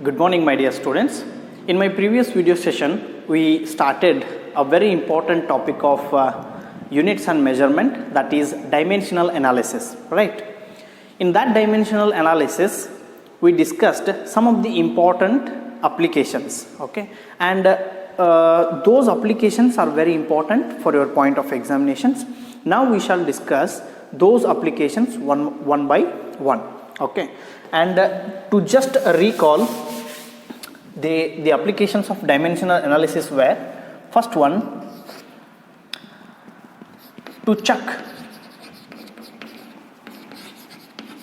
Good morning, my dear students. In my previous video session, we started a very important topic of units and measurement, that is dimensional analysis, right? In that dimensional analysis, we discussed some of the important applications, okay? And those applications are very important for your point of examinations. Now we shall discuss those applications one by one, okay? And to just recall, the applications of dimensional analysis were: first one, to check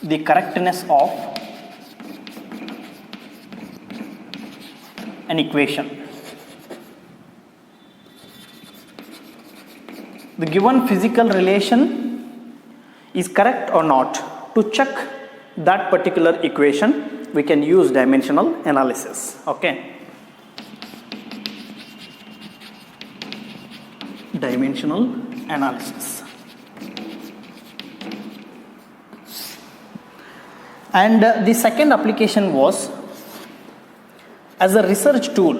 the correctness of an equation. The given physical relation is correct or not. To check that particular equation, we can use dimensional analysis, okay? Dimensional analysis. And the second application was as a research tool.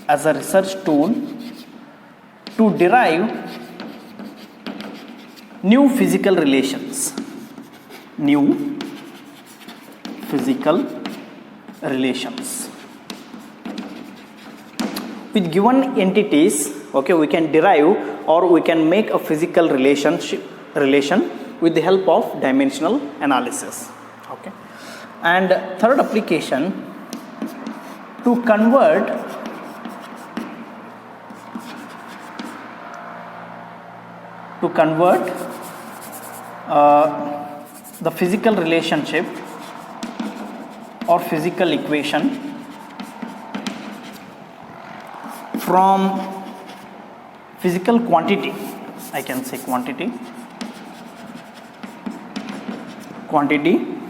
As a research tool to derive new physical relations. New physical relations. With given entities, okay, we can derive or we can make a physical relation with the help of dimensional analysis, okay? And third application, to convert the physical relationship or physical equation from physical quantity, I can say quantity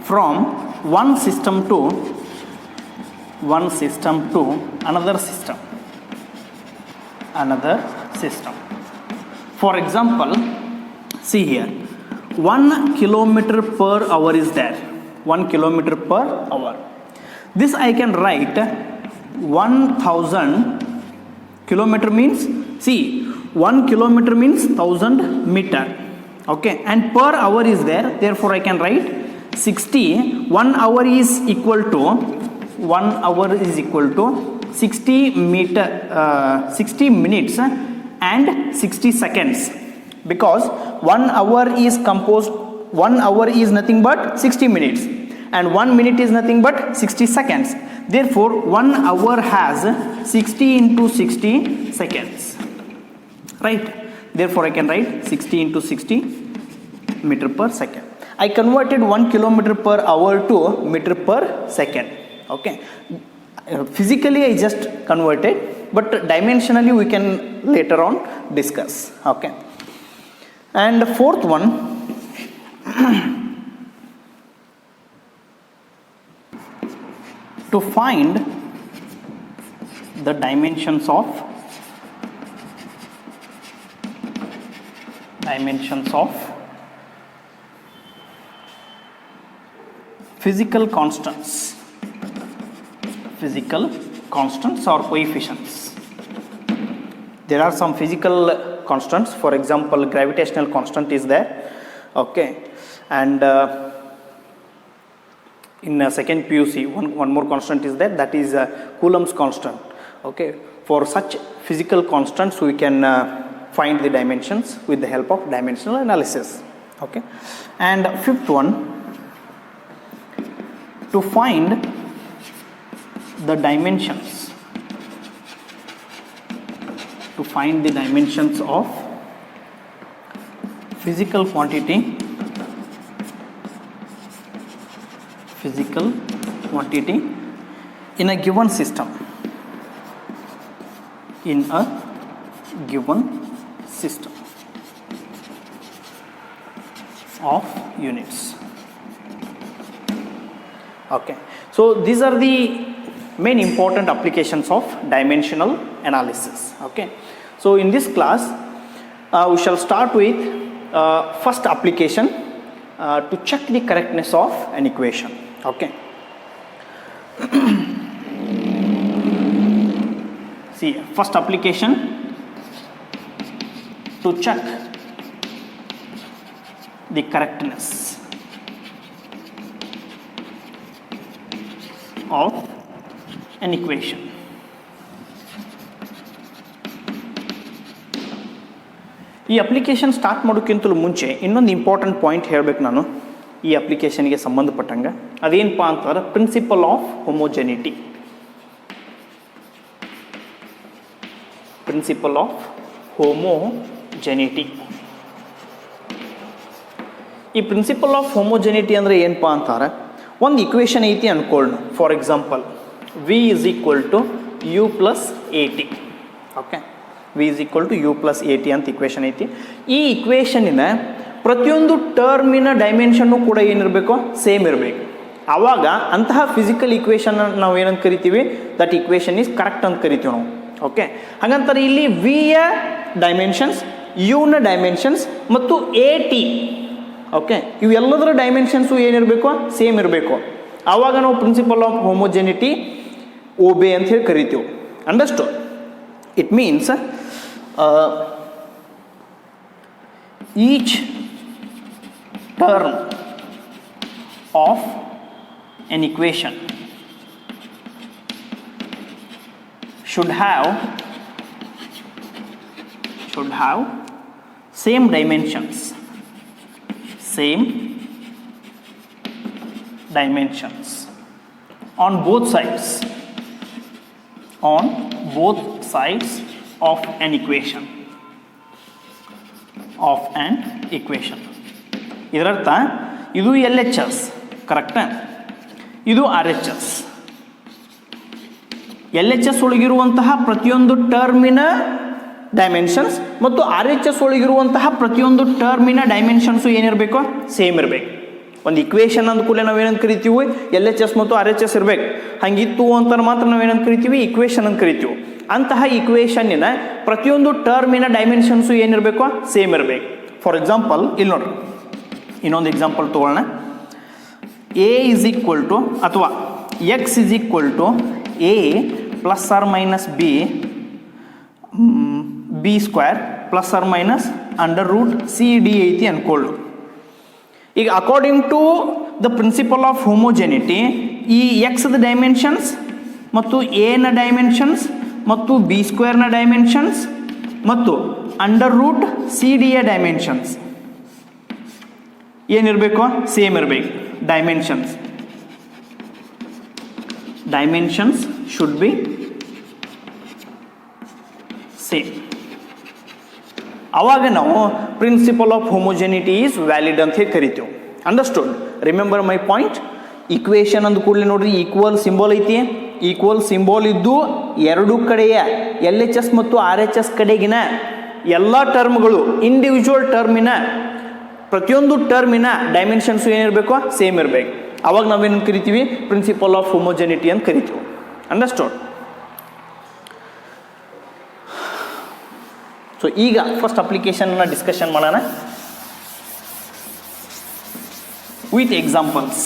from one system to another system. For example, see here, 1 kilometer per hour is there. 1 kilometer per hour. This I can write 1000 kilometer means, see, 1 kilometer means 1000 meter. Okay, and per hour is there. Therefore, I can write 60. 1 hour is equal to 60 minutes and 60 seconds, because 1 hour is nothing but 60 minutes and 1 minute is nothing but 60 seconds. Therefore, 1 hour has 60 into 60 seconds, right? Therefore, I can write 60 into 60 meter per second. I converted 1 kilometer per hour to meter per second, okay? Physically, I just converted, but dimensionally we can later on discuss, okay? And the fourth one, to find the dimensions of physical constants or coefficients. There are some physical constants. For example, gravitational constant is there, okay? And in second PUC, one more constant is there, that is Coulomb's constant, okay? For such physical constants, we can find the dimensions with the help of dimensional analysis, okay? And fifth one, to find the dimensions of physical quantity in a given system, of units, okay? So these are the main important applications of dimensional analysis, okay? So in this class we shall start with first application, to check the correctness of an equation. Okay. See, first application to check the correctness of an equation. ಈ application start ಮಾಡೋಕ್ಕಿಂತಲೂ ಮುಂಚೆ ಇನ್ನೊಂದು important point ಹೇಳಬೇಕು ನಾನು ಈ ಅಪ್ಲಿಕೇಶನ್ಗೆ ಸಂಬಂಧಪಟ್ಟಂಗೆ. ಅದೇನಪ್ಪ ಅಂತಂದ್ರೆ principle of homogeneity. Principle of homogeneity. ಈ ಪ್ರಿನ್ಸಿಪಲ್ ಆಫ್ ಹೋಮೋಜೆನಿಟಿ ಅಂದರೆ ಏನಪ್ಪ ಅಂತಾರೆ, ಒಂದು ಇಕ್ವೇಷನ್ ಐತಿ ಅನ್ಕೊಳ್ಳೋಣ. For example v is equal to u plus at. Okay, v is equal to u plus at ಅಂತ ಇಕ್ವೇಷನ್ ಐತಿ. ಈ ಇಕ್ವೇಷನಿನ ಪ್ರತಿಯೊಂದು ಟರ್ಮಿನ ಡೈಮೆನ್ಷನ್ನು ಕೂಡ ಏನಿರಬೇಕು, ಸೇಮ್ ಇರಬೇಕು. ಆವಾಗ ಅಂತಹ ಫಿಸಿಕಲ್ ಇಕ್ವೇಷನ್ ನಾವು ಏನಂತ ಕರಿತೀವಿ, ದಟ್ ಇಕ್ವೇಷನ್ ಈಸ್ ಕರೆಕ್ಟ್ ಅಂತ ಕರಿತೀವಿ ನಾವು. ಓಕೆ, ಹಾಗಂತಾರೆ ಇಲ್ಲಿ ವಿಯ ಡೈಮೆನ್ಷನ್ಸ್, ಯುನ ಡೈಮೆನ್ಷನ್ಸ್ ಮತ್ತು ಎ ಟಿ, ಓಕೆ, ಇವೆಲ್ಲದರ ಡೈಮೆನ್ಷನ್ಸು ಏನಿರಬೇಕು, ಸೇಮ್ ಇರಬೇಕು. ಆವಾಗ ನಾವು ಪ್ರಿನ್ಸಿಪಲ್ ಆಫ್ ಹೋಮೋಜೆನಿಟಿ ಒಬೆ ಅಂತ ಹೇಳಿ ಕರಿತೀವಿ. Understood? It means each term of an equation should have same dimensions on both sides of an equation. ಇದರರ್ಥ ಇದು ಎಲ್ ಎಚ್ ಎಸ್, ಕರೆಕ್ಟಾ? ಇದು R H S. L H S ಒಳಗಿರುವಂತಹ ಪ್ರತಿಯೊಂದು ಟರ್ಮಿನ ಡೈಮೆನ್ಷನ್ಸ್ ಮತ್ತು ಆರ್ ಎಚ್ ಎಸ್ ಒಳಗಿರುವಂತಹ ಪ್ರತಿಯೊಂದು ಟರ್ಮಿನ ಡೈಮೆನ್ಷನ್ಸು ಏನಿರಬೇಕು, ಸೇಮ್ ಇರಬೇಕು. ಒಂದು ಇಕ್ವೇಷನ್ ಅಂದ ಕೂಡಲೇ ನಾವೇನಂತ ಕರಿತೀವಿ, ಎಲ್ ಎಚ್ ಎಸ್ ಮತ್ತು ಆರ್ ಎಚ್ ಎಸ್ ಇರಬೇಕು. ಹಂಗಿತ್ತು ಅಂತ ಮಾತ್ರ ನಾವೇನಂತ ಕರಿತೀವಿ, ಇಕ್ವೇಷನ್ ಅಂತ ಕರಿತೀವಿ. ಅಂತಹ ಇಕ್ವೇಷನ್ನಿನ ಪ್ರತಿಯೊಂದು ಟರ್ಮಿನ ಡೈಮೆನ್ಷನ್ಸು ಏನಿರಬೇಕು, ಸೇಮ್ ಇರಬೇಕು. ಫಾರ್ ಎಕ್ಸಾಂಪಲ್ ಇಲ್ಲಿ ನೋಡ್ರಿ, ಇನ್ನೊಂದು ಎಕ್ಸಾಂಪಲ್ ತೊಗೊಳ್ಳೋಣ. ಎ ಇಸ್ ಈಕ್ವಲ್ ಟು ಅಥವಾ X is equal to A plus R minus B square plus R minus under root C D ಐತಿ ಅನ್ಕೊಳ್ಳು. ಈಗ according to the principle of homogeneity, ಈ ಎಕ್ಸ್ದ ಡೈಮೆನ್ಷನ್ಸ್ ಮತ್ತು ಎನ ಡೈಮೆನ್ಷನ್ಸ್ ಮತ್ತು ಬಿ ಸ್ಕ್ವೇರ್ನ ಡೈಮೆನ್ಷನ್ಸ್ ಮತ್ತು ಅಂಡರ್ ರೂಟ್ ಸಿ ಡಿಯ ಡೈಮೆನ್ಷನ್ಸ್ ಏನಿರಬೇಕು, ಸೇಮ್ ಇರಬೇಕು. Dimensions should be same. ಅವಾಗ ನಾವು ಪ್ರಿನ್ಸಿಪಲ್ ಆಫ್ ಹೋಮೋಜೆನಿಟಿ ಈಸ್ ವ್ಯಾಲಿಡ್ ಅಂತ ಹೇಳಿ ಕರಿತೀವಿ. Understood? Remember my point. Equation ಅಂದ ಕೂಡಲೇ ನೋಡ್ರಿ, ಈಕ್ವಲ್ ಸಿಂಬಲ್ ಐತಿ. ಈಕ್ವಲ್ ಸಿಂಬಲ್ ಇದ್ದು ಎರಡು ಕಡೆಯ ಎಲ್ ಎಚ್ ಎಸ್ ಮತ್ತು ಆರ್ ಎಚ್ ಎಸ್ ಕಡೆಗಿನ ಎಲ್ಲ ಟರ್ಮ್ಗಳು ಇಂಡಿವಿಜುವಲ್ ಟರ್ಮಿನ ಪ್ರತಿಯೊಂದು ಟರ್ಮಿನ ಡೈಮೆನ್ಷನ್ಸು ಏನಿರಬೇಕು, ಸೇಮ್ ಇರಬೇಕು. ಅವಾಗ ನಾವೇನು ಕರಿತೀವಿ, ಪ್ರಿನ್ಸಿಪಲ್ ಆಫ್ ಹೋಮೋಜೆನಿಟಿ ಅಂತ ಕರಿತೀವಿ. ಅಂಡರ್ಸ್ಟುಡ್? ಸೊ ಈಗ ಫಸ್ಟ್ ಅಪ್ಲಿಕೇಶನ್ನ ಡಿಸ್ಕಷನ್ ಮಾಡೋಣ ವಿತ್ ಎಕ್ಸಾಂಪಲ್ಸ್.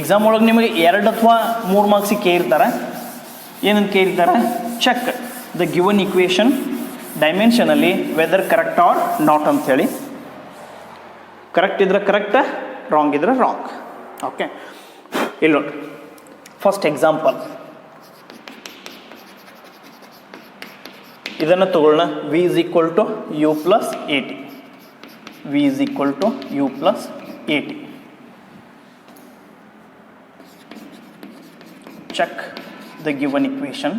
ಎಕ್ಸಾಮ್ ಒಳಗೆ ನಿಮಗೆ 2 ಅಥವಾ 3 ಮಾರ್ಕ್ಸಿಗೆ ಕೇಳಿರ್ತಾರೆ. ಏನಂತ ಕೇಳಿರ್ತಾರೆ, ಚೆಕ್ ದ ಗಿವನ್ ಇಕ್ವೇಷನ್ ಡೈಮೆನ್ಷನಲ್ಲಿ ವೆದರ್ ಕರೆಕ್ಟ್ ಆರ್ ನಾಟ್ ಅಂಥೇಳಿ. ಕರೆಕ್ಟ್ ಇದ್ರೆ ಕರೆಕ್ಟ್, ರಾಂಗ್ ಇದ್ರೆ ರಾಂಗ್. ಓಕೆ, ಇಲ್ಲಿ ನೋಡಿ ಫಸ್ಟ್ ಎಕ್ಸಾಂಪಲ್. ಇದನ್ನು ತಗೊಳ್ಳೋಣ. V is equal to U plus A T. V is equal to U plus A T. Check the given equation.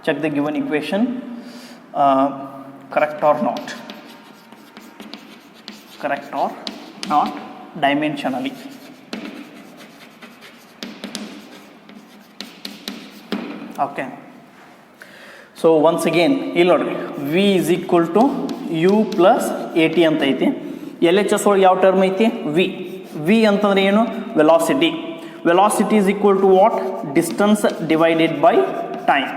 Check the given equation, correct or not dimensionally. Okay, so once again ಇಲ್ಲಿ ನೋಡ್ರಿ, v is equal to u plus at ಅಂತ ಐತಿ. L H S ಒಳಗೆ ಯಾವ term ಐತಿ, v ಅಂತಂದ್ರೆ ಏನು, velocity. Velocity is equal to what, distance divided by time.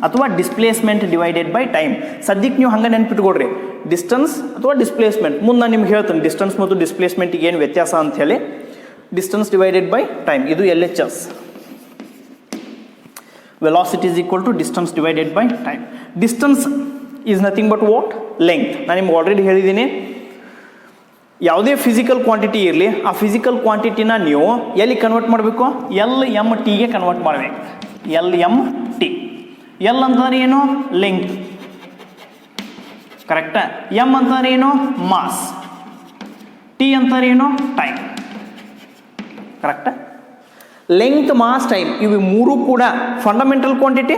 ಅಥವಾ ಡಿಸ್ಪ್ಲೇಸ್ಮೆಂಟ್ ಡಿವೈಡೆಡ್ ಬೈ ಟೈಮ್. ಸದ್ಯಕ್ಕೆ ನೀವು ಹಂಗೆ ನೆನ್ಪಿಟ್ಕೊಡ್ರಿ, ಡಿಸ್ಟೆನ್ಸ್ ಅಥವಾ ಡಿಸ್ಪ್ಲೇಸ್ಮೆಂಟ್. ಮುಂದೆ ನಾನು ನಿಮ್ಗೆ ಹೇಳ್ತೀನಿ ಡಿಸ್ಟೆನ್ಸ್ ಮತ್ತು ಡಿಸ್ಪ್ಲೇಸ್ಮೆಂಟಿಗೆ ಏನು ವ್ಯತ್ಯಾಸ ಅಂತ ಹೇಳಿ. ಡಿಸ್ಟೆನ್ಸ್ ಡಿವೈಡೆಡ್ ಬೈ ಟೈಮ್, ಇದು LHS. Velocity is equal to distance divided by time. Distance is nothing but what? Length. ನಾನು ನಿಮ್ಗೆ ಆಲ್ರೆಡಿ ಹೇಳಿದ್ದೀನಿ, ಯಾವುದೇ ಫಿಸಿಕಲ್ ಕ್ವಾಂಟಿಟಿ ಇರಲಿ, ಆ ಫಿಸಿಕಲ್ ಕ್ವಾಂಟಿಟಿನ ನೀವು ಎಲ್ಲಿ ಕನ್ವರ್ಟ್ ಮಾಡಬೇಕು? LMTಗೆ ಕನ್ವರ್ಟ್ ಮಾಡಬೇಕು. LMT. L ಅಂತಂದ್ರೆ ಏನು? ಲೆಂತ್. ಕರೆಕ್ಟಾ? M ಅಂತಂದ್ರೆ ಏನು? ಮಾಸ್. T ಅಂತಂದ್ರೆ ಏನು? ಟೈಮ್. ಕರೆಕ್ಟಾ? ಲೆಂತ್, ಮಾಸ್, ಟೈಮ್ ಇವು ಮೂರು ಕೂಡ ಫಂಡಮೆಂಟಲ್ ಕ್ವಾಂಟಿಟಿ.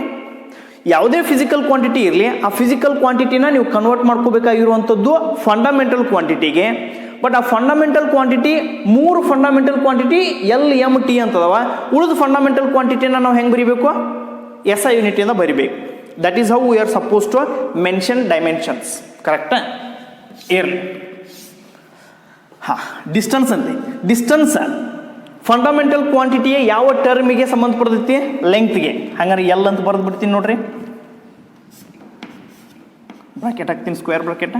ಯಾವುದೇ ಫಿಸಿಕಲ್ ಕ್ವಾಂಟಿಟಿ ಇರಲಿ, ಆ ಫಿಸಿಕಲ್ ಕ್ವಾಂಟಿಟಿನ ನೀವು ಕನ್ವರ್ಟ್ ಮಾಡ್ಕೋಬೇಕಾಗಿರುವಂಥದ್ದು ಫಂಡಮೆಂಟಲ್ ಕ್ವಾಂಟಿಟಿಗೆ. ಬಟ್ ಆ ಫಂಡಮೆಂಟಲ್ ಕ್ವಾಂಟಿಟಿ, ಮೂರು ಫಂಡಮೆಂಟಲ್ ಕ್ವಾಂಟಿಟಿ LMT ಅಂತದವ. ಉಳಿದ ಫಂಡಮೆಂಟಲ್ ಕ್ವಾಂಟಿಟಿನ ನಾವು ಹೆಂಗೆ ಬರಿಬೇಕು? SI ಯೂನಿಟಿಂದ ಬರಿಬೇಕು. That is how we are supposed to mention dimensions. ಕರೆಕ್ಟಾ? ಇರಲಿ. ಡಿಸ್ಟೆನ್ಸ್ ಅಂತೆ. ಡಿಸ್ಟೆನ್ಸ್ ಫಂಡಮೆಂಟಲ್ ಕ್ವಾಂಟಿಟಿಯ ಯಾವ ಟರ್ಮಿಗೆ ಸಂಬಂಧಪಡ್ತೈತಿ? ಲೆಂತ್ಗೆ. ಹಂಗಾರೆ L ಅಂತ ಬರೆದು ಬಿಡ್ತೀನಿ ನೋಡ್ರಿ, ಬ್ರಾಕೆಟ್ ಹಾಕ್ತೀನಿ, ಸ್ಕ್ವೇರ್ ಬ್ರಾಕೆಟ್.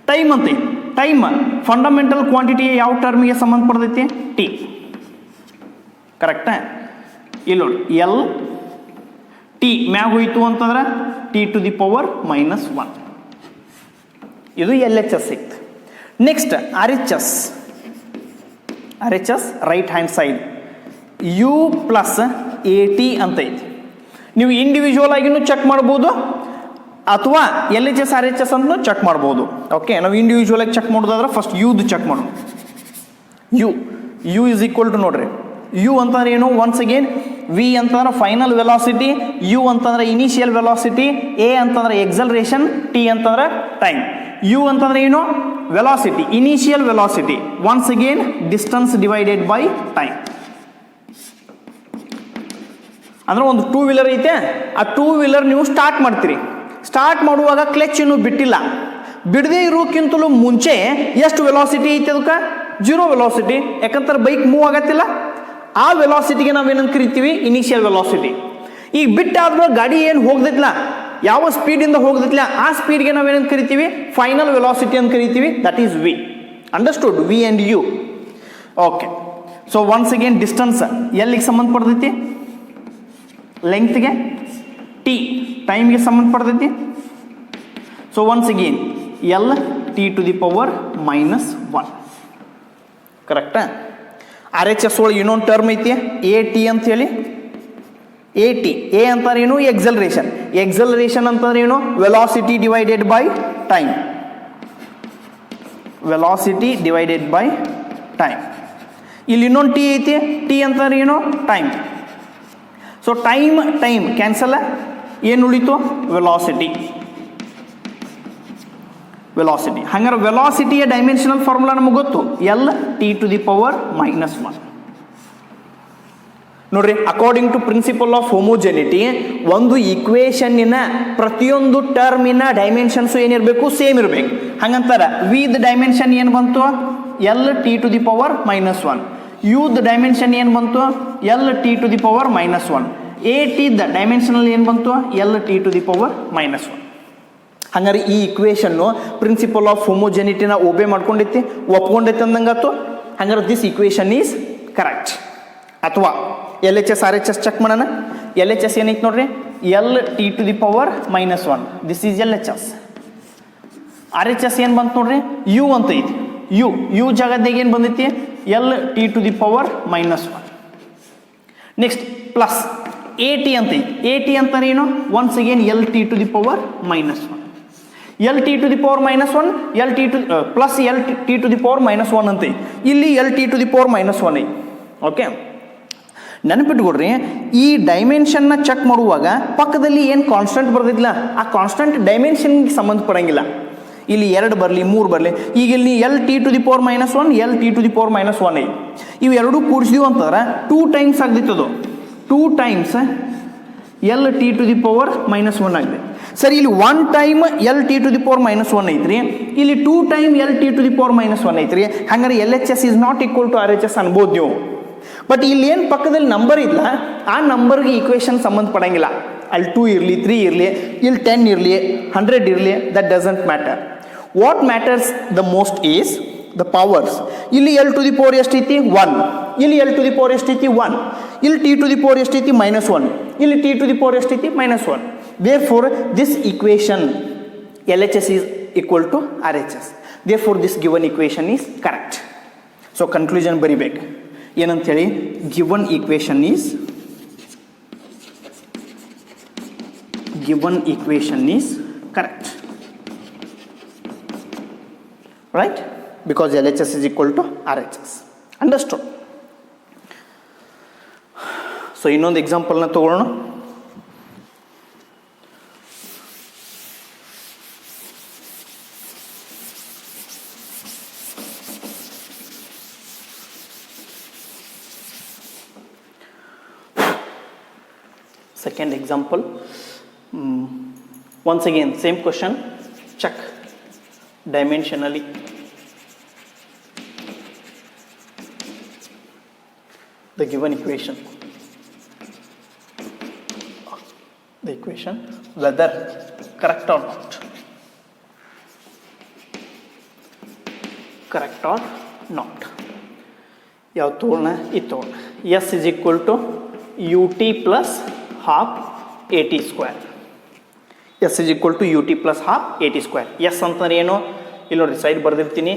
ಟೈಮ್ ಅಂತ. ಟೈಮ್ ಫಂಡಮೆಂಟಲ್ ಕ್ವಾಂಟಿಟಿಯ ಯಾವ ಟರ್ಮಿಗೆ ಸಂಬಂಧಪಡ್ತೈತಿ? T. ಕರೆಕ್ಟಾ? ಇಲ್ಲಿ ನೋಡಿ, LT ಮ್ಯಾಗ ಹೋಯ್ತು ಅಂತಂದ್ರೆ T⁻⁻1. ಇದು LHS ಸಿಕ್ತು. Next RHS. RHS right hand side U + AT ಅಂತ ಐತಿ. ನೀವು ಇಂಡಿವಿಜುವಲ್ ಆಗಿನೂ ಚೆಕ್ ಮಾಡ್ಬೋದು ಅಥವಾ LHS RHS ಅಂತ ಚೆಕ್ ಮಾಡ್ಬೋದು. ಓಕೆ, ನಾವು ಇಂಡಿವಿಜುವಲ್ ಆಗಿ ಚೆಕ್ ಮಾಡೋದಾದ್ರೆ ಫಸ್ಟ್ ಯುದು ಚೆಕ್ ಮಾಡೋಣ. ಯು ಇಸ್ ಈಕ್ವಲ್ ಟು ನೋಡ್ರಿ, ಯು ಅಂತಂದ್ರೆ ಏನು? ಒನ್ಸ್ ಅಗೇನ್ V ಅಂತಂದ್ರೆ ಫೈನಲ್ ವೆಲಾಸಿಟಿ, U ಅಂತಂದ್ರೆ ಇನಿಷಿಯಲ್ ವೆಲಾಸಿಟಿ, A ಅಂತಂದ್ರೆ ಎಕ್ಸಲರೇಷನ್, T ಅಂತಂದ್ರೆ ಟೈಮ್. U ಅಂತಂದ್ರೆ ಏನು? Velocity, initial velocity. Once again distance divided by time. ಅಂದ್ರೆ ಒಂದು 2 ವೀಲರ್ ಐತೆ, ಆ 2 ವೀಲರ್ ನೀವು ಸ್ಟಾರ್ಟ್ ಮಾಡ್ತೀರಿ. ಸ್ಟಾರ್ಟ್ ಮಾಡುವಾಗ ಕ್ಲಚ್ ಇನ್ನೂ ಬಿಟ್ಟಿಲ್ಲ. ಬಿಡದೇ ಇರೋಕ್ಕಿಂತಲೂ ಮುಂಚೆ ಎಷ್ಟು ವೆಲಾಸಿಟಿ ಐತೆ? ಅದಕ್ಕೆ 0 ವೆಲಾಸಿಟಿ. ಯಾಕಂತಾರೆ ಬೈಕ್ ಮೂವ್ ಆಗತ್ತಿಲ್ಲ. ಆ ವೆಲಾಸಿಟಿಗೆ ನಾವೇನಂತ ಕರಿತೀವಿ? Initial velocity. ಈಗ ಬಿಟ್ಟಾದ್ಮೇಲೆ ಗಾಡಿ ಏನು ಹೋಗ್ದೈತಿಲ್ಲ, ಯಾವ ಸ್ಪೀಡಿಂದ ಹೋಗ್ದೈತಿಲ್ಲ, ಆ ಸ್ಪೀಡ್ಗೆ ನಾವೇನಂತ ಕರಿತೀವಿ? ಫೈನಲ್ ವೆಲಾಸಿಟಿ ಅಂತ ಕರಿತೀವಿ. That is V. Understood? V and U. Okay, so once again distance ಎಲ್ಲಿಗೆ ಸಂಬಂಧಪಡ್ತೈತಿ? ಲೆಂತ್ಗೆ. T ಟೈಮ್ಗೆ ಸಂಬಂಧಪಡ್ತೈತಿ. So once again LT⁻⁻1. ಕರೆಕ್ಟಾ? RHS ಒಳಗೆ ಇನ್ನೊಂದು ಟರ್ಮ್ ಐತಿ, AT ಅಂತ ಹೇಳಿ. AT, A ಅಂತಾರೆ ಏನು? ಎಕ್ಸಲರೇಷನ್. ಎಕ್ಸಲರೇಷನ್ ಅಂತಂದ್ರೆ ಏನು? Velocity divided by time. Velocity divided by time. ಇಲ್ಲಿ ಇನ್ನೊಂದು T ಐತಿ, T ಅಂತಂದ್ರೆ ಏನು? ಟೈಮ್. So time cancel. ಏನು ಉಳಿತು? ವೆಲಾಸಿಟಿ. ಹಂಗಾರೆ ವೆಲಾಸಿಟಿಯ ಡೈಮೆನ್ಷನಲ್ ಫಾರ್ಮುಲಾ ನಮಗೆ ಗೊತ್ತು, LT⁻⁻1. ನೋಡ್ರಿ, ಅಕಾರ್ಡಿಂಗ್ ಟು ಪ್ರಿನ್ಸಿಪಲ್ ಆಫ್ ಹೋಮೋಜೆನಿಟಿ, ಒಂದು ಈಕ್ವೇಷನ್ನಿನ ಪ್ರತಿಯೊಂದು ಟರ್ಮಿನ ಡೈಮೆನ್ಷನ್ಸು ಏನಿರಬೇಕು? ಸೇಮ್ ಇರಬೇಕು. ಹಂಗಂತಾರೆ ವಿದ್ ಡೈಮೆನ್ಷನ್ ಏನು ಬಂತು? LT⁻⁻1. ಯುದ್ ಡೈಮೆನ್ಷನ್ ಏನು ಬಂತು? LT⁻⁻1. ATದ ಡೈಮೆನ್ಷನಲ್ಲಿ ಏನು ಬಂತು? LT⁻⁻1. ಹಂಗಾರೆ ಈ ಈಕ್ವೇಷನ್ನು ಪ್ರಿನ್ಸಿಪಲ್ ಆಫ್ ಹೋಮೋಜೆನಿಟಿನ ಒಬೆ ಮಾಡ್ಕೊಂಡೈತಿ, ಒಪ್ಕೊಂಡೈತಿ ಅಂದಂಗಾತು. ಹಂಗಾರೆ ದಿಸ್ ಈಕ್ವೇಷನ್ ಈಸ್ ಕರೆಕ್ಟ್. ಅಥವಾ LHS RHS ಚೆಕ್ ಮಾಡೋಣ. LHS ಏನೈತಿ ನೋಡ್ರಿ? LT⁻⁻1. This is LHS. RHS ಏನು ಬಂತು ನೋಡ್ರಿ? U ಅಂತ ಐತಿ. ಯು ಜಾಗದಾಗ ಏನು ಬಂದೈತಿ? LT⁻⁻1. ನೆಕ್ಸ್ಟ್ ಪ್ಲಸ್ AT ಅಂತ ಐತಿ. AT ಅಂತಾರೆ ಏನು? Once again LT⁻⁻1. LT⁻⁻1 plus LT⁻⁻1 ಅಂತ ಐತಿ. ಇಲ್ಲಿ LT⁻⁻1 ಐತಿ. ಓಕೆ, ನೆನಪಿಟ್ಕೊಡ್ರಿ, ಈ ಡೈಮೆನ್ಷನ್ನ ಚೆಕ್ ಮಾಡುವಾಗ ಪಕ್ಕದಲ್ಲಿ ಏನು ಕಾನ್ಸ್ಟೆಂಟ್ ಬರ್ದಿಲ್ಲ, ಆ ಕಾನ್ಸ್ಟೆಂಟ್ ಡೈಮೆನ್ಷನ್ಗೆ ಸಂಬಂಧಪಡಂಗಿಲ್ಲ. ಇಲ್ಲಿ 2 ಬರಲಿ 3 ಬರಲಿ. ಈಗ ಇಲ್ಲಿ LT⁻⁻1 LT⁻⁻1 ಐತಿ. ಇವು ಎರಡೂ ಕೂಡಿಸಿದ್ವು ಅಂತಂದ್ರೆ 2 ಟೈಮ್ಸ್ ಆಗ್ದಿತ್ತದು. 2 ಟೈಮ್ಸ್ LT⁻⁻1 ಆಗಿದೆ. ಸರಿ, ಇಲ್ಲಿ 1 ಟೈಮ್ LT⁻⁻1 ಐತ್ರಿ, ಇಲ್ಲಿ 2 ಟೈಮ್ LT⁻⁻1 ಐತ್ರಿ. ಹಂಗಾರೆ LHS is not equal to RHS ಅನ್ಬೋದು ನೀವು. ಬಟ್ ಇಲ್ಲಿ ಏನು ಪಕ್ಕದಲ್ಲಿ ನಂಬರ್ ಇಲ್ಲ, ಆ ನಂಬರ್ಗೆ ಈಕ್ವೇಷನ್ ಸಂಬಂಧಪಡಂಗಿಲ್ಲ. ಅಲ್ಲಿ 2 ಇರಲಿ 3 ಇರಲಿ ಇಲ್ಲಿ 10 ಇರಲಿ 100 ಇರಲಿ that doesn't matter. What matters the most is the powers. ಇಲ್ಲಿ ಎಲ್ ಟು ದಿ ಪವರ್ ಎಷ್ಟೈತಿ 1, ಇಲ್ಲಿ ಎಲ್ ಟು ದಿ ಪವರ್ ಎಷ್ಟೈತಿ 1, ಇಲ್ಲಿ ಟಿ ಟು ದಿ ಪವರ್ ಎಷ್ಟೈತಿ -1, ಇಲ್ಲಿ ಟಿ ಟು ದಿ ಪವರ್ ಎಷ್ಟೈತಿ -1. therefore this equation LHS is equal to RHS. therefore this given equation is correct. so conclusion ಬರಿಬೇಕು ಏನಂತ ಹೇಳಿ, given equation is correct, right, because LHS is equal to RHS. understood? so ಇನ್ನೊಂದು example ನ ತಗೊಳ್ಳೋಣ. Second example, once again same question, check dimensionally. The given equation, whether correct or not, ಯಾವ ತೋಳನ ಇದು S is equal to ut plus half at square. S is equal to ut plus half at square. S ಅಂತಂದ್ರೆ ಏನು, ಇಲ್ಲಿ ನೋಡಿ side ಬರ್ದಿರ್ತೀನಿ.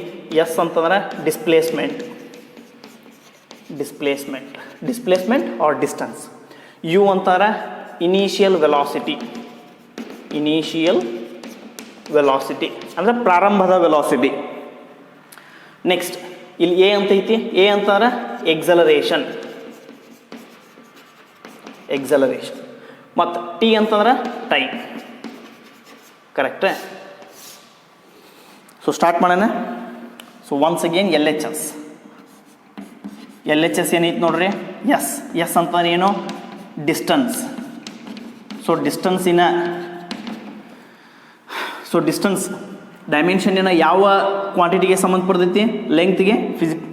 S ಅಂತಂದ್ರೆ displacement R distance. U ಅಂತಾರೆ initial velocity ಅಂದ್ರೆ ಪ್ರಾರಂಭದ ವೆಲಾಸಿಟಿ. ನೆಕ್ಸ್ಟ್ ಇಲ್ಲಿ ಎ ಅಂತ ಐತಿ, ಎ ಅಂತಾರೆ ಎಕ್ಸಲರೇಷನ್ ಮತ್ತು ಟಿ ಅಂತಂದ್ರೆ ಟೈಮ್. ಕರೆಕ್ಟ್? ಸೊ ಸ್ಟಾರ್ಟ್ ಮಾಡೋಣ. So once again L H S ಏನೈತಿ ನೋಡ್ರಿ, ಎಸ್ ಅಂತಂದ್ರೆ ಏನು, ಡಿಸ್ಟೆನ್ಸ್. ಸೊ ಡಿಸ್ಟೆನ್ಸ್ ಡೈಮೆನ್ಷನ್ ಯಾವ ಕ್ವಾಂಟಿಟಿಗೆ ಸಂಬಂಧಪಡ್ತೈತಿ, ಲೆಂತ್ಗೆ.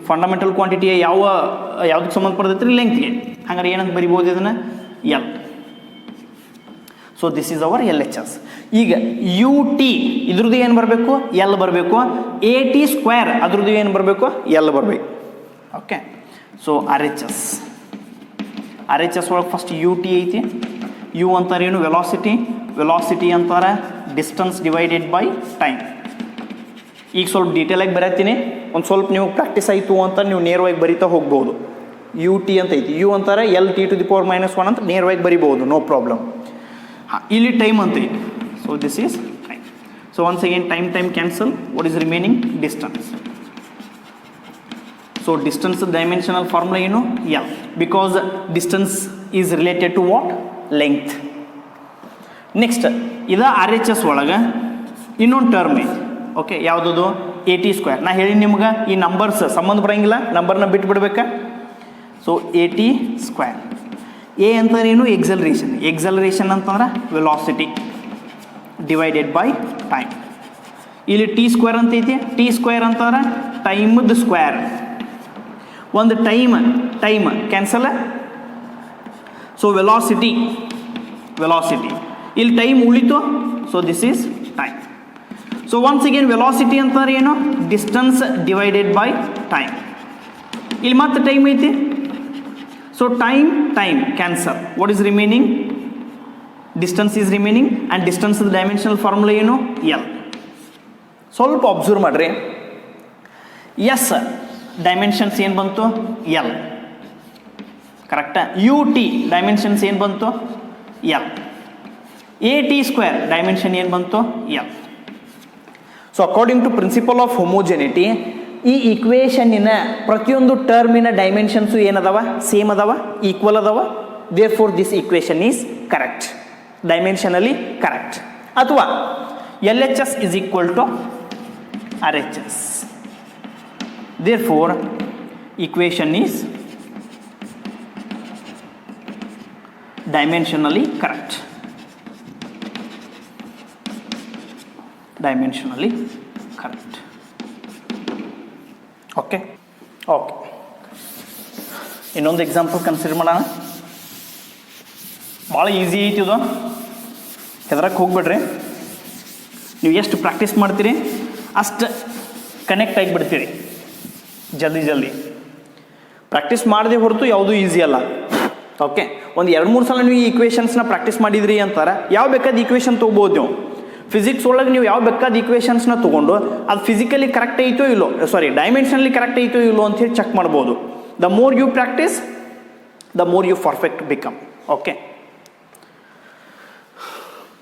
ಫಂಡಮೆಂಟಲ್ ಕ್ವಾಂಟಿಟಿಯ ಯಾವುದಕ್ಕೆ ಸಂಬಂಧಪಡ್ತೈತಿ, ಲೆಂತ್ಗೆ. ಹಾಗಾದ್ರೆ ಏನಂತ ಬರಿಬೋದು ಇದನ್ನು, L. So this is our L H S. ಈಗ ಯು ಟಿ ಇದ್ರದ್ದು ಏನು ಬರಬೇಕು, ಎಲ್ ಬರಬೇಕು. ಎ ಟಿ ಸ್ಕ್ವೇರ್ ಅದ್ರದ್ದು ಏನು ಬರಬೇಕು, ಎಲ್ ಬರಬೇಕು. Okay. So R H S ಒಳಗೆ ಫಸ್ಟ್ ಯು ಟಿ ಐತಿ. ಯು ಅಂತಾರೆ ಏನು, ವೆಲಾಸಿಟಿ ಅಂತಾರೆ ಡಿಸ್ಟೆನ್ಸ್ ಡಿವೈಡೆಡ್ ಬೈ ಟೈಮ್. ಈಗ ಸ್ವಲ್ಪ ಡೀಟೇಲಾಗಿ ಬರೀತೀನಿ, ಒಂದು ಸ್ವಲ್ಪ ನೀವು ಪ್ರಾಕ್ಟೀಸ್ ಆಯಿತು ಅಂತ ನೀವು ನೇರವಾಗಿ ಬರಿತಾ ಹೋಗ್ಬೋದು. ಯು ಟಿ ಅಂತ ಐತಿ, ಯು ಅಂತಾರೆ L T to the power -1 ಅಂತ ನೇರವಾಗಿ ಬರಿಬೋದು, ನೋ ಪ್ರಾಬ್ಲಮ್. ಇಲ್ಲಿ ಟೈಮ್ ಅಂತ ಐತಿ. So this is time. So once again time cancel. What is remaining, distance. So distance dimensional formula ಏನು, L, because distance is related to what, length. Next ಇದು R H S ಒಳಗೆ ಇನ್ನೊಂದು term ಐತಿ. Okay, ಯಾವುದದು, A T square. ನಾ ಹೇಳಿ ನಿಮ್ಗೆ ಈ ನಂಬರ್ಸ್ ಸಂಬಂಧ ಬರೋಂಗಿಲ್ಲ, ನಂಬರ್ನ ಬಿಟ್ಬಿಡ್ಬೇಕಾ. So A T square. A ಅಂತಂದ್ರೆ ಏನು, ಎಕ್ಸಲರೇಷನ್ ಅಂತಂದ್ರೆ ವೆಲಾಸಿಟಿ ಡಿವೈಡೆಡ್ ಬೈ ಟೈಮ್. ಇಲ್ಲಿ ಟಿ ಸ್ಕ್ವೇರ್ ಅಂತ ಐತಿ, ಟಿ ಸ್ಕ್ವೇರ್ ಅಂತಂದ್ರೆ ಟೈಮದ ಸ್ಕ್ವೇರ್. ಒಂದು ಟೈಮ್ ಕ್ಯಾನ್ಸಲ್. ಸೊ ವೆಲಾಸಿಟಿ ಇಲ್ಲಿ ಟೈಮ್ ಉಳಿತು. So this is time. So once again velocity ಅಂತಾರೆ ಏನು, ಡಿಸ್ಟೆನ್ಸ್ ಡಿವೈಡೆಡ್ ಬೈ ಟೈಮ್. ಇಲ್ಲಿ ಮತ್ತೆ ಟೈಮ್ ಐತಿ. So time cancel. What is remaining, distance is remaining. And distance dimensional formula ಏನು, L. ಸ್ವಲ್ಪ observe ಮಾಡಿರಿ. ಎಸ್ ಡೈಮೆನ್ಷನ್ಸ್ ಏನು ಬಂತು, ಎಲ್. ಕರೆಕ್ಟಾ. ಯು ಟಿ ಡೈಮೆನ್ಷನ್ಸ್ ಏನು ಬಂತು, L. A T square dimension ಏನು ಬಂತು, L. So according to principle of homogeneity, ಈ ಈಕ್ವೇಷನ್ನಿನ ಪ್ರತಿಯೊಂದು ಟರ್ಮಿನ ಡೈಮೆನ್ಷನ್ಸು ಏನದಾವ, ಸೇಮ್ ಅದಾವ, ಈಕ್ವಲ್ ಅದಾವ. Therefore this equation is correct, dimensionally correct. ಅಥವಾ L H S is equal to R H S. Therefore equation is dimensionally correct. Okay. ಇನ್ನೊಂದು example consider ಮಾಡೋಣ. ಭಾಳ ಈಸಿ ಐತಿ ಇದು. ಹೆದರಕ್ಕೆ ಹೋಗ್ಬೇಡ್ರಿ. ನೀವು ಎಷ್ಟು ಪ್ರಾಕ್ಟೀಸ್ ಮಾಡ್ತೀರಿ ಅಷ್ಟು ಕನೆಕ್ಟ್ ಆಗಿಬಿಡ್ತೀರಿ ಜಲ್ದಿ. ಪ್ರಾಕ್ಟೀಸ್ ಮಾಡದೆ ಹೊರತು ಯಾವುದೂ ಈಸಿ ಅಲ್ಲ. ಓಕೆ, ಒಂದು 2-3 ಸಲ ನೀವು ಈ ಇಕ್ವೇಷನ್ಸ್ನ ಪ್ರಾಕ್ಟೀಸ್ ಮಾಡಿದ್ರಿ ಅಂತಾರೆ, ಯಾವ ಬೇಕಾದ ಇಕ್ವೇಷನ್ ತೊಗೋಬೋದು ನೀವು. ಫಿಸಿಕ್ಸ್ ಒಳಗೆ ನೀವು ಯಾವ ಬೇಕಾದ ಇಕ್ವೇಷನ್ಸ್ನ ತೊಗೊಂಡು ಅದು ಫಿಸಿಕಲಿ ಕರೆಕ್ಟ್ ಐತೋ ಇಲ್ಲೋ, ಡೈಮೆನ್ಷನಲ್ಲಿ ಕರೆಕ್ಟ್ ಐತೋ ಇಲ್ಲೋ ಅಂತೇಳಿ ಚೆಕ್ ಮಾಡ್ಬೋದು. The more you practise the more you perfect become. Okay,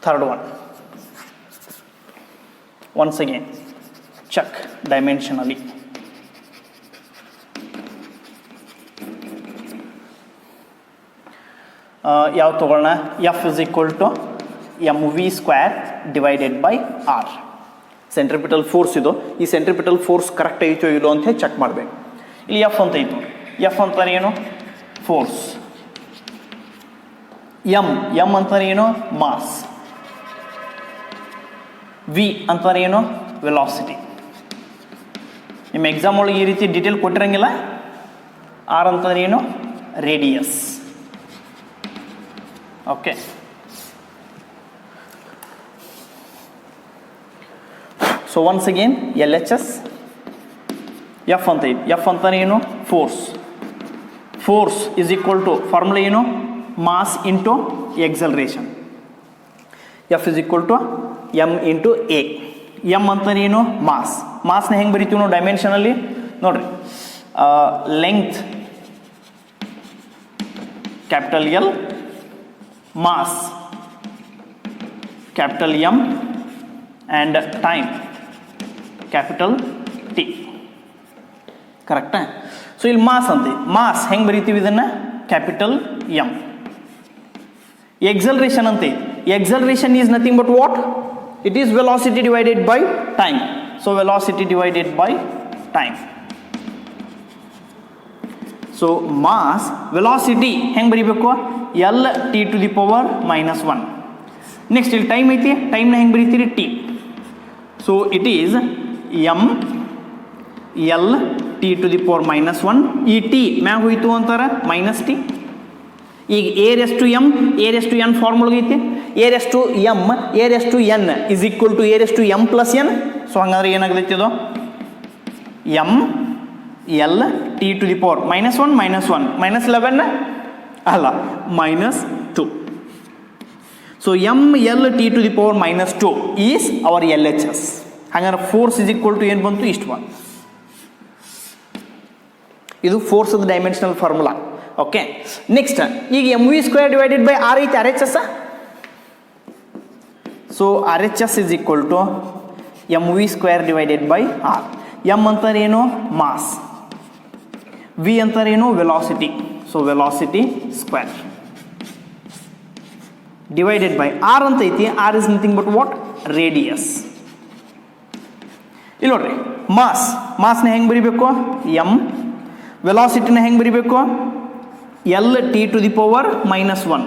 third one, once again check dimensionally. ಯಾವ ತಗೊಳ್ಳೋಣ? F is equal to mv square divided by r. Centripetal force ಇದು. ಈ centripetal force correct ಐತೋ ಇಲ್ಲೋ ಅಂತ ಹೇಳಿ check ಮಾಡಬೇಕು. ಇಲ್ಲಿ F ಅಂತ ಐತು. ಎಫ್ ಅಂತಾರೆ ಏನು? ಫೋರ್ಸ್. ಎಮ್ ಅಂತಾರೆ ಏನು? ಮಾಸ್. ವಿ ಅಂತಾರೆ ಏನು? ವೆಲಾಸಿಟಿ. ನಿಮ್ಮ ಎಕ್ಸಾಮ್ ಒಳಗೆ ಈ ರೀತಿ ಡೀಟೇಲ್ ಕೊಟ್ಟಿರಂಗಿಲ್ಲ. ಆರ್ ಅಂತಂದ್ರೆ ಏನು? Radius. Okay, so once again LHS. F ಅಂತ ಇದೆ. ಎಫ್ ಅಂತಾನೆ ಏನು? Force. Force is equal to formula ಏನು? Mass into acceleration. F is equal to M into A. M ಅಂತಾನೆ ಏನು? ಮಾಸ್. ಮಾಸ್ನ ಹೆಂಗೆ ಬರಿತೀವಿ ನಾವು ಡೈಮೆನ್ಷನಲ್ಲಿ? ನೋಡ್ರಿ, length capital L, mass capital M, and time capital T. ಕರೆಕ್ಟಾ? ಸೊ ಇಲ್ಲಿ ಮಾಸ್ ಅಂತ. ಮಾಸ್ ಹೆಂಗೆ ಬರಿತೀವಿ ಇದನ್ನು? Capital M. ಎಕ್ಸಲರೇಷನ್ ಅಂತ. Acceleration is nothing but what? It is velocity divided by time. So velocity divided by time. So mass velocity ಹೆಂಗೆ ಬರಿಬೇಕು? L T to the power -1. Next ಇಲ್ಲಿ time ಐತಿ. ಟೈಮ್ನ ಹೆಂಗೆ ಬರೀತೀರಿ? T. So it is M L T to the power -1. ಈ T ಮ್ಯಾಗ ಹೋಯ್ತು ಅಂತಾರೆ -t. ಈಗ A⁻m ಫಾರ್ಮುಲಾ ಐತಿ. A⁻m is equal to A⁻m plus n. So ಹಂಗಾದ್ರೆ ಏನಾಗತೈತಿ ಇದು? M L T to the power -1 -11 ಅಲ್ಲ -2. So M L T to the power -2 is our LHS. ಹಂಗಾರೆ ಫೋರ್ಸ್ ಇಸ್ ಈಕ್ವಲ್ ಟು ಏನು ಬಂತು? ಇಷ್ಟು ಬಂತು. ಇದು force dimensional formula. Okay, next ಈಗ mv² ಡಿವೈಡೆಡ್ ಬೈ ಆರ್ ಐತಿ. RHS. So RHS is equal to mv² divided by R. M ಅಂತಾರೆ ಏನು? ಮಾಸ್. ವಿ ಅಂತಾರೆ ಏನು? Velocity. So velocity square divided by R ಅಂತ ಐತಿ. R is nothing but what? Radius. ಇಲ್ಲಿ ನೋಡ್ರಿ, ಮಾಸ್ನ ಹೆಂಗೆ ಬರಿಬೇಕು? ಎಮ್. ವೆಲಾಸಿಟಿನ ಹೆಂಗೆ ಬರಿಬೇಕು? L T to the power -1.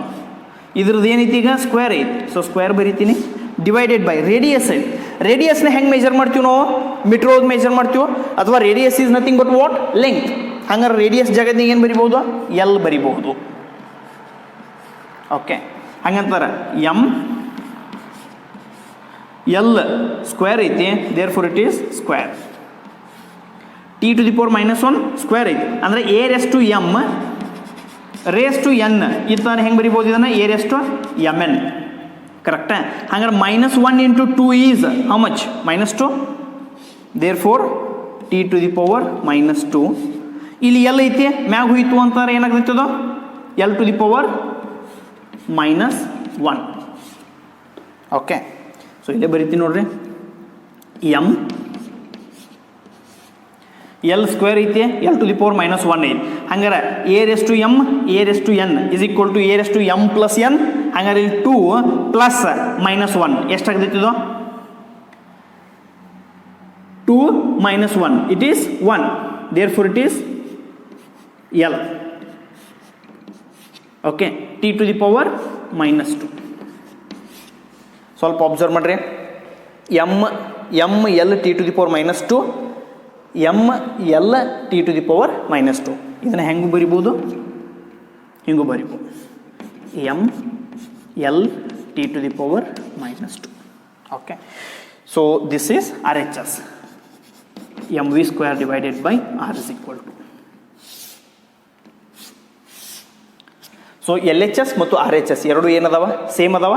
ಇದ್ರದ್ದು ಏನೈತಿ ಈಗ? ಸ್ಕ್ವೇರ್ ಐತಿ. ಸೊ ಸ್ಕ್ವೇರ್ ಬರಿತೀನಿ. ಡಿವೈಡೆಡ್ ಬೈ ರೇಡಿಯಸ್ ಐತಿ. ರೇಡಿಯಸ್ನ ಹೆಂಗೆ ಮೆಜರ್ ಮಾಡ್ತೀವಿ ನಾವು? ಮೀಟರ್ ಒಳಗೆ ಮೆಜರ್ ಮಾಡ್ತೀವಿ. ಅಥವಾ radius is nothing but what? Length. ಹಂಗಾರೆ ರೇಡಿಯಸ್ ಜಾಗದಾಗ ಏನು ಬರಿಬಹುದು? ಎಲ್ ಬರಿಬಹುದು. ಓಕೆ, ಹಂಗಂತಾರೆ ಎಮ್ ಎಲ್ ಸ್ಕ್ವೇರ್ ಐತಿ. Therefore it is square. T to the power -1 square ಐತಿ. ಅಂದರೆ A⁻m ⁻n ಈ ಥರ ಹೆಂಗೆ ಬರಿಬೋದು ಇದನ್ನು? A⁻mn. ಕರೆಕ್ಟಾ? ಹಂಗಾರೆ -1 into 2 is how much? -2. Therefore T to the power -2. ಇಲ್ಲಿ ಎಲ್ ಐತಿ, ಮ್ಯಾಗ ಹೋಯ್ತು ಅಂತಾರೆ ಏನಾಗ್ತೈತೆ ಅದು? L to the power -1. Okay, so ಇಲ್ಲೇ ಬರಿತೀನಿ ನೋಡ್ರಿ. ಎಮ್ ಎಲ್ ಸ್ಕ್ವೇರ್ ಐತಿ, ಎಲ್ ಟು ದಿ ಪವರ್ -1 ಐತಿ. ಹಂಗಾರೆ A⁻n is equal to A⁻m plus n. ಹಂಗಾರೆ ಇಲ್ಲಿ 2 ಪ್ಲಸ್ -1 ಎಷ್ಟಾಗ್ತೈತಿ ಇದು? 2 -1 it is 1. Therefore it is L. Okay, T to the power -2. ಸ್ವಲ್ಪ ಅಬ್ಸರ್ವ್ ಮಾಡ್ರಿ. M L T to the power -2, M L T to the power -2. ಇದನ್ನು ಹೆಂಗೆ ಬರಿಬೋದು? ಹಿಂಗೂ ಬರಿಬೋದು. M L t to the power minus 2. Okay, so this is RHS, mv square divided by r is equal to. So LHS ಮತ್ತು RHS ಎರಡು ಏನದವ same ಅದಾವ,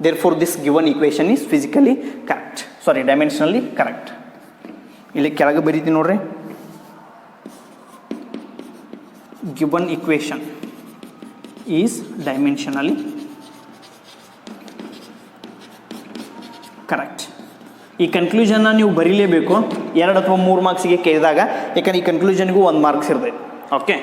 therefore this given equation is physically correct, sorry dimensionally correct. ಇಲ್ಲಿ ಕೆಳಗೆ ಬರೀತೀನಿ ನೋಡ್ರಿ, given equation is dimensionally correct. ಈ ಕನ್ಕ್ಲೂಷನ್ನ ನೀವು ಬರೀಲೇಬೇಕು, 2 ಅಥವಾ 3 ಮಾರ್ಕ್ಸಿಗೆ ಕೇಳಿದಾಗ, ಯಾಕಂದ್ರೆ ಈ ಕನ್ಕ್ಲೂಷನ್ಗೂ 1 ಮಾರ್ಕ್ಸ್ ಇರ್ತದೆ. ಓಕೆ.